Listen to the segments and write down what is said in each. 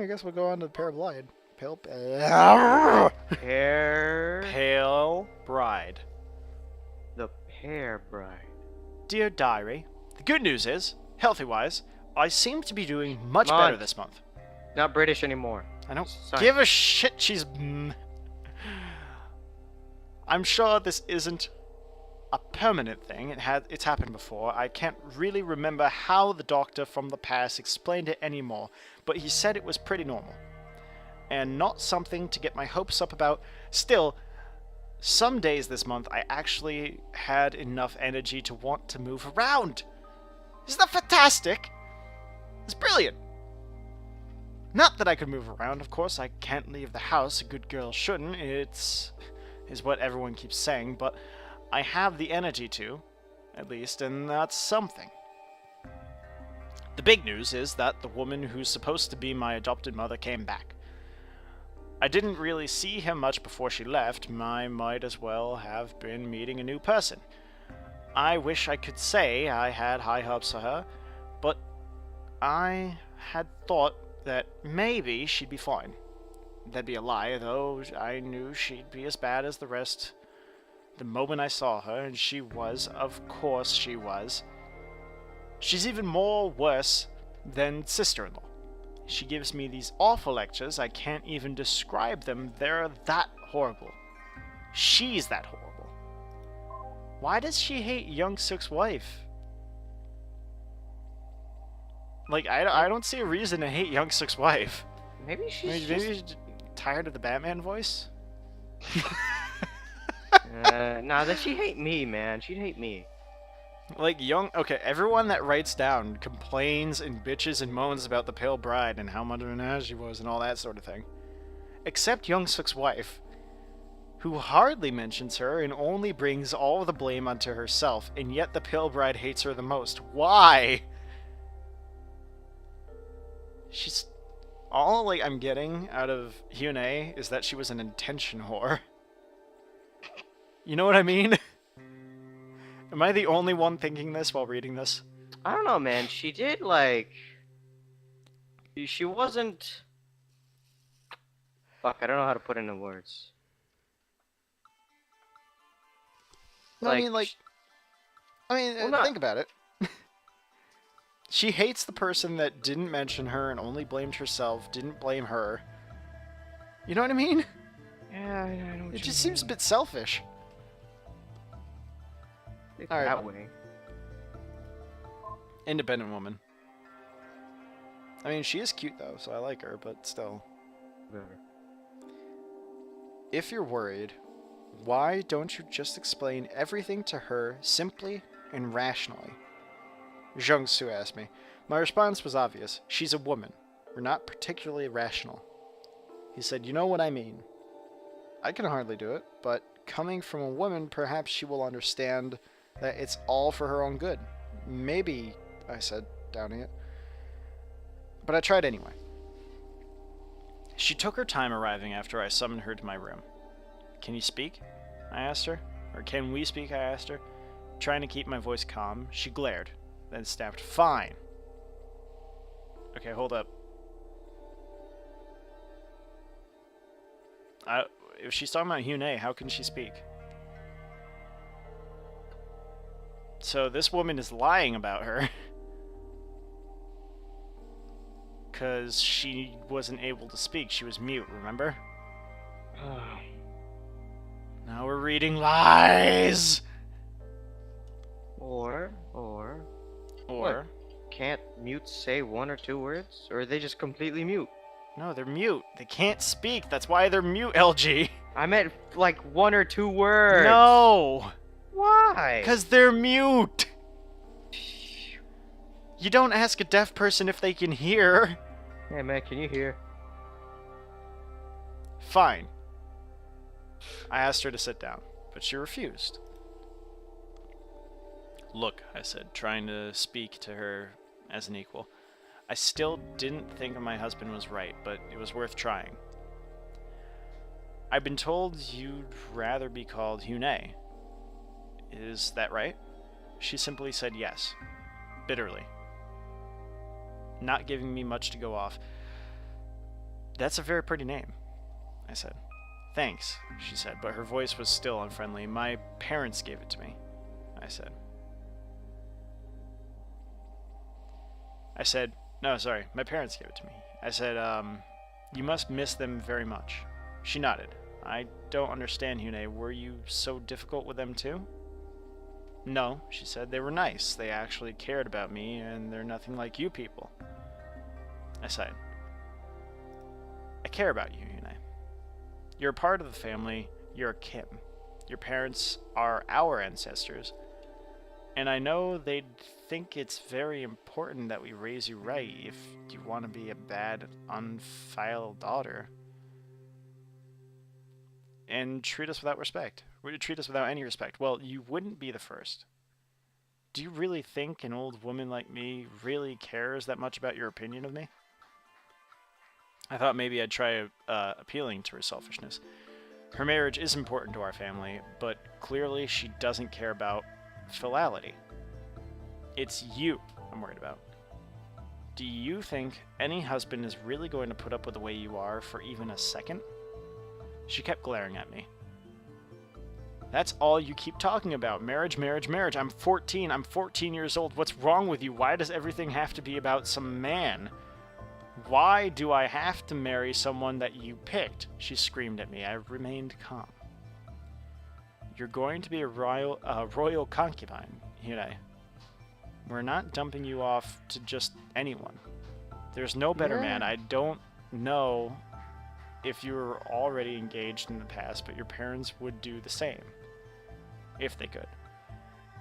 guess we'll go on to the Pale Bride. Pear... Pale Bride. The Pear Bride. Dear Diary, the good news is, healthy-wise, I seem to be doing much better this month. Not British anymore. I don't Sorry. give a shit. She's... I'm sure this isn't a permanent thing. It's happened before. I can't really remember how the doctor from the past explained it anymore, but he said it was pretty normal. And not something to get my hopes up about. Still, some days this month I actually had enough energy to want to move around. Isn't that fantastic? It's brilliant. Not that I could move around, of course. I can't leave the house. A good girl shouldn't. Is what everyone keeps saying, but I have the energy to, at least, and that's something. The big news is that the woman who's supposed to be my adopted mother came back. I didn't really see her much before she left. I might as well have been meeting a new person. I wish I could say I had high hopes for her, but I had thought that maybe she'd be fine. That'd be a lie, though. I knew she'd be as bad as the rest the moment I saw her, and she was. Of course she was. She's even more worse than sister-in-law. She gives me these awful lectures. I can't even describe them. They're that horrible. She's that horrible. Why does she hate Young Suk's wife? Like, I don't see a reason to hate Young Suk's wife. Maybe she's Maybe she's tired of the Batman voice? Nah, that she'd hate me, man. She'd hate me. Like, okay, everyone that writes down complains and bitches and moans about the Pale Bride and how much of an ass she was and all that sort of thing. Except Young Suk's wife, who hardly mentions her and only brings all the blame onto herself, and yet the Pale Bride hates her the most. Why? She's... All, like, I'm getting out of Hyune is that she was an intention whore. You know what I mean? Am I the only one thinking this while reading this? I don't know, man. She did, like... She wasn't... Fuck, I don't know how to put it into words. No, I mean, well, think about it. She hates the person that didn't mention her and only blamed herself, didn't blame her. You know what I mean? Yeah, I know what It just seems a bit selfish. All right. That way. Independent woman. I mean, she is cute though, so I like her, but still. Whatever. If you're worried, why don't you just explain everything to her simply and rationally? Jung Soo asked me. My response was obvious. She's a woman. We're not particularly rational. He said, you know what I mean. I can hardly do it, but coming from a woman, perhaps she will understand that it's all for her own good. Maybe, I said, doubting it. But I tried anyway. She took her time arriving after I summoned her to my room. Can you speak? I asked her. Or can we speak? I asked her. Trying to keep my voice calm, she glared, then snapped, fine. Okay, hold up. If she's talking about Hyune, how can she speak? So this woman is lying about her. Because she wasn't able to speak. She was mute, remember? Now we're reading lies! Or... What? Can't mutes say one or two words? Or are they just completely mute? No, they're mute. They can't speak. That's why they're mute, LG. I meant, like, one or two words. No! Why? Because they're mute! You don't ask a deaf person if they can hear. Hey, man, can you hear? Fine. I asked her to sit down, but she refused. Look, I said, trying to speak to her as an equal. I still didn't think my husband was right, but it was worth trying. I've been told you'd rather be called Hyune. Is that right? She simply said yes, bitterly, not giving me much to go off. That's a very pretty name, I said. Thanks, she said, but her voice was still unfriendly. My parents gave it to me, I said. No, sorry, my parents gave it to me. I said, you must miss them very much. She nodded. I don't understand, Hune. Were you so difficult with them too? No, she said. They were nice. They actually cared about me, and they're nothing like you people. I sighed. I care about you, Hune. You're a part of the family. You're a kin. Your parents are our ancestors. And I know they'd think it's very important that we raise you right if you want to be a bad, unfiled daughter. And treat us without respect. Treat us without any respect. Well, you wouldn't be the first. Do you really think an old woman like me really cares that much about your opinion of me? I thought maybe I'd try appealing to her selfishness. Her marriage is important to our family, but clearly she doesn't care about philality. It's you I'm worried about. Do you think any husband is really going to put up with the way you are for even a second? She kept glaring at me. That's all you keep talking about. Marriage, marriage, marriage. I'm 14. I'm 14 years old. What's wrong with you? Why does everything have to be about some man? Why do I have to marry someone that you picked? She screamed at me. I remained calm. You're going to be a royal concubine, Hune. We're not dumping you off to just anyone. There's no better man. I don't know if you were already engaged in the past, but your parents would do the same. If they could.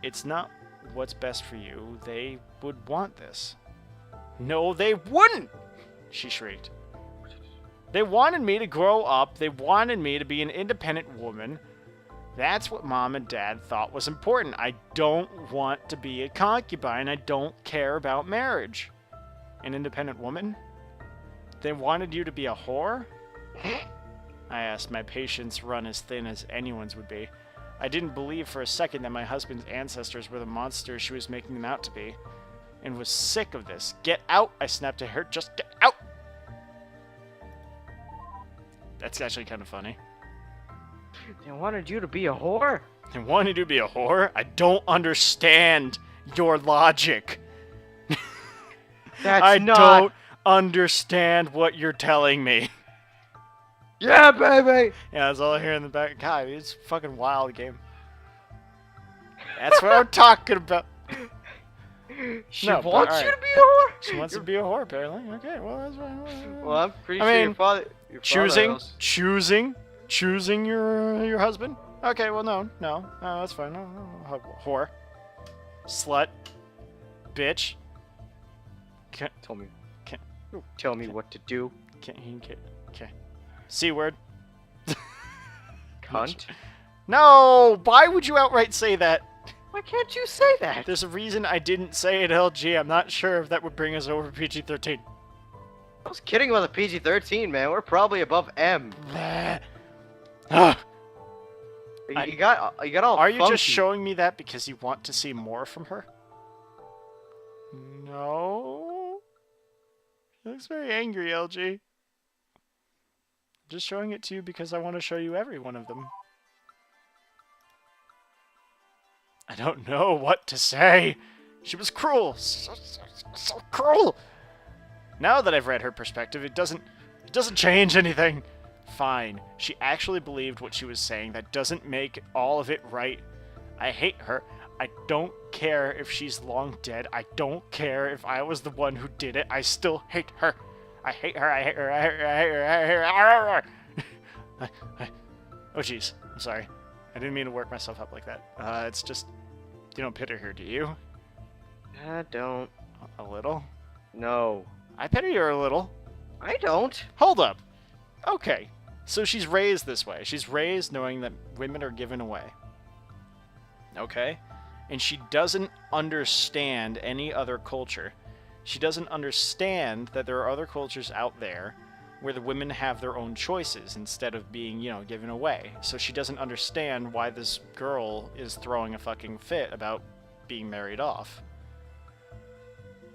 It's not what's best for you. They would want this. No, they wouldn't! She shrieked. They wanted me to grow up. They wanted me to be an independent woman. That's what Mom and Dad thought was important. I don't want to be a concubine. I don't care about marriage. An independent woman? They wanted you to be a whore? I asked, my patience run as thin as anyone's would be. I didn't believe for a second that my husband's ancestors were the monsters she was making them out to be, and was sick of this. Get out, I snapped at her. Just get out! That's actually kind of funny. They wanted you to be a whore? They wanted you to be a whore? I don't understand your logic. That's I not... don't understand what you're telling me. Yeah, baby! Yeah, that's all I hear in the back. God, it's a fucking wild game. That's what I'm talking about. She No, wants but, you to be a whore? She wants to be a whore, apparently. Okay, well, that's fine. Well, I'm pretty I sure mean, your father choosing your husband? Okay, well, no, that's fine. No, whore. Slut. Bitch. Tell me what to do. Okay. C-word. Cunt. No! Why would you outright say that? Why can't you say that? There's a reason I didn't say it LG. I'm not sure if that would bring us over PG-13. I was kidding about the PG-13, man. We're probably above M. Ah. You got all Are you funky. just showing me that because you want to see more from her? No. She looks very angry, LG. Just showing it to you because I want to show you every one of them. I don't know what to say. She was cruel. So cruel. Now that I've read her perspective, it doesn't change anything. Fine. She actually believed what she was saying. That doesn't make all of it right. I hate her. I don't care if she's long dead. I don't care if I was the one who did it. I still hate her. I hate her. I hate her. I hate her. I hate her. I hate her. Oh, jeez. I'm sorry. I didn't mean to work myself up like that. It's just... You don't pity her, do you? I don't. A little? No. I pity her a little. I don't. Hold up. Okay. So she's raised this way. She's raised knowing that women are given away. Okay? And she doesn't understand any other culture. She doesn't understand that there are other cultures out there where the women have their own choices instead of being, given away. So she doesn't understand why this girl is throwing a fucking fit about being married off.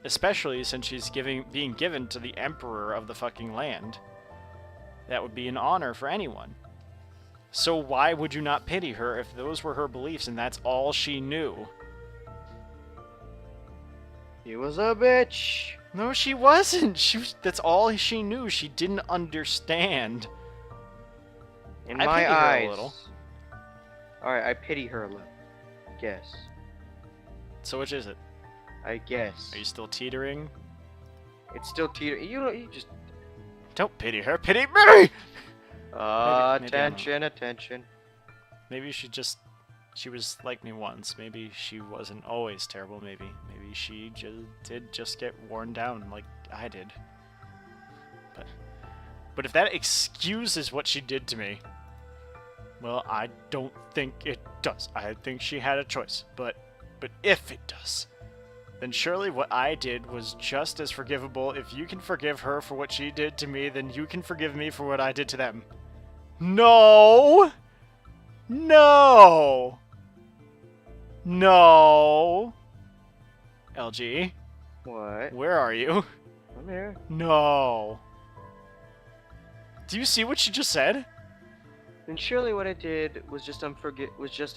Especially since she's being given to the emperor of the fucking land. That would be an honor for anyone. So why would you not pity her if those were her beliefs and that's all she knew? He was a bitch. No, she wasn't. That's all she knew. She didn't understand. In I my pity her a eyes. little. Alright, I pity her a little. Guess. So which is it? I guess. Are you still teetering? It's still teeter. You just. Don't pity her. Pity me! Maybe Attention, attention. Maybe she was like me once. Maybe she wasn't always terrible. Maybe she did just get worn down like I did. But if that excuses what she did to me, well, I don't think it does. I think she had a choice. But if it does, then surely what I did was just as forgivable. If you can forgive her for what she did to me, then you can forgive me for what I did to them. No! No! No! LG, What? where are you? I'm here. No. Do you see what she just said? Then surely what I did was just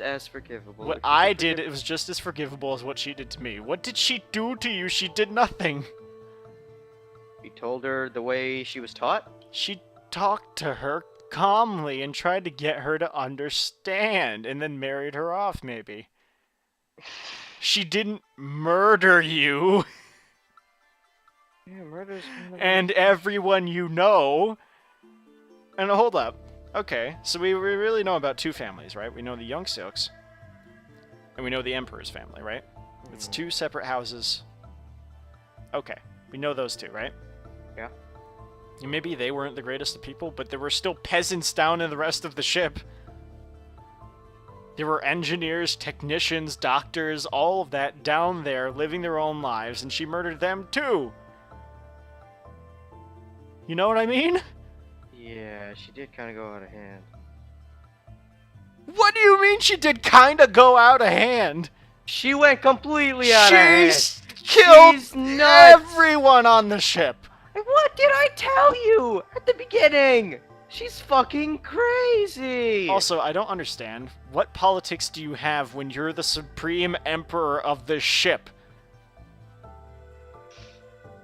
as forgivable. What if you I could did, forgive- it was just as forgivable as what she did to me. What did she do to you? She did nothing. You told her the way she was taught? She talked to her calmly and tried to get her to understand, and then married her off, maybe. She didn't murder you Yeah, murder's and everyone you know. And hold up. Okay, so we really know about two families, right? We know the Young Silks, and we know the Emperor's family, right? It's two separate houses. Okay, we know those two, right? Yeah. And maybe they weren't the greatest of people, but there were still peasants down in the rest of the ship. There were engineers, technicians, doctors, all of that down there living their own lives, and she murdered them too. You know what I mean? Yeah, she did kind of go out of hand. What do you mean she did kinda go out of hand? She went completely out of hand. She's killed She's nuts. everyone on the ship. What did I tell you at the beginning? She's fucking crazy. Also, I don't understand. What politics do you have when you're the supreme emperor of this ship?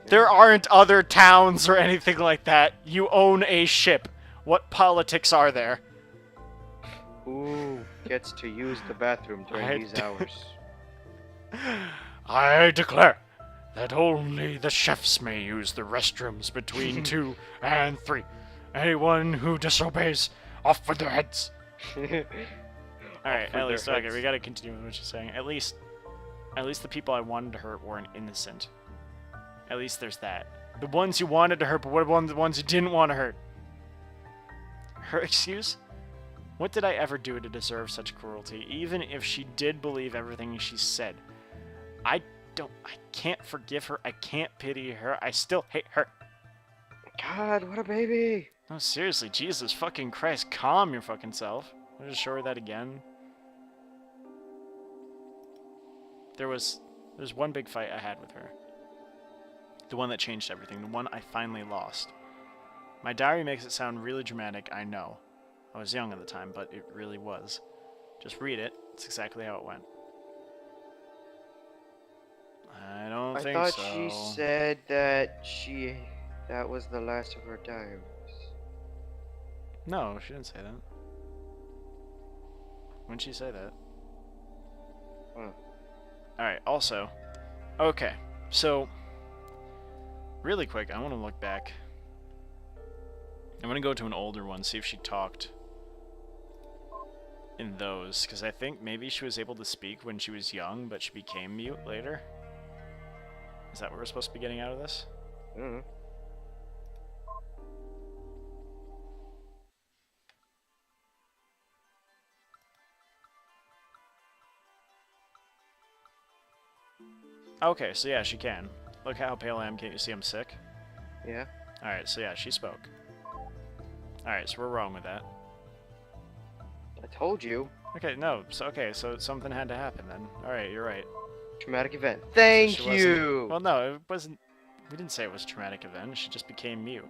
There aren't other towns or anything like that. You own a ship. What politics are there? Who gets to use the bathroom during these hours? I declare that only the chefs may use the restrooms between 2 and 3. Anyone who disobeys, off with their heads. Alright, at least, okay, we gotta continue with what she's saying. At least the people I wanted to hurt weren't innocent. At least there's that. The ones you wanted to hurt, but what about the ones you didn't want to hurt? Her excuse? What did I ever do to deserve such cruelty? Even if she did believe everything she said. I can't forgive her, I can't pity her, I still hate her. God, what a baby. No, seriously, Jesus fucking Christ, calm your fucking self. I'll just show her that again. There's one big fight I had with her. The one that changed everything, the one I finally lost. My diary makes it sound really dramatic, I know. I was young at the time, but it really was. Just read it, it's exactly how it went. I don't think so. I thought she said that that was the last of her diaries. No, she didn't say that. When did she say that? Huh. Alright, also, okay, so, really quick, I want to look back. I'm going to go to an older one, see if she talked in those, because I think maybe she was able to speak when she was young, but she became mute later. Is that what we're supposed to be getting out of this? Mm-hmm. Okay, so yeah, she can. Look how pale I am, can't you see I'm sick? Yeah. Alright, so yeah, she spoke. Alright, so we're wrong with that. I told you. Okay, no, so something had to happen then. Alright, you're right. Traumatic event. Thank She wasn't- you. Well, no, it wasn't. We didn't say it was a traumatic event. She just became mute.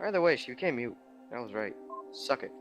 Either way, she became mute. I was right. Suck it.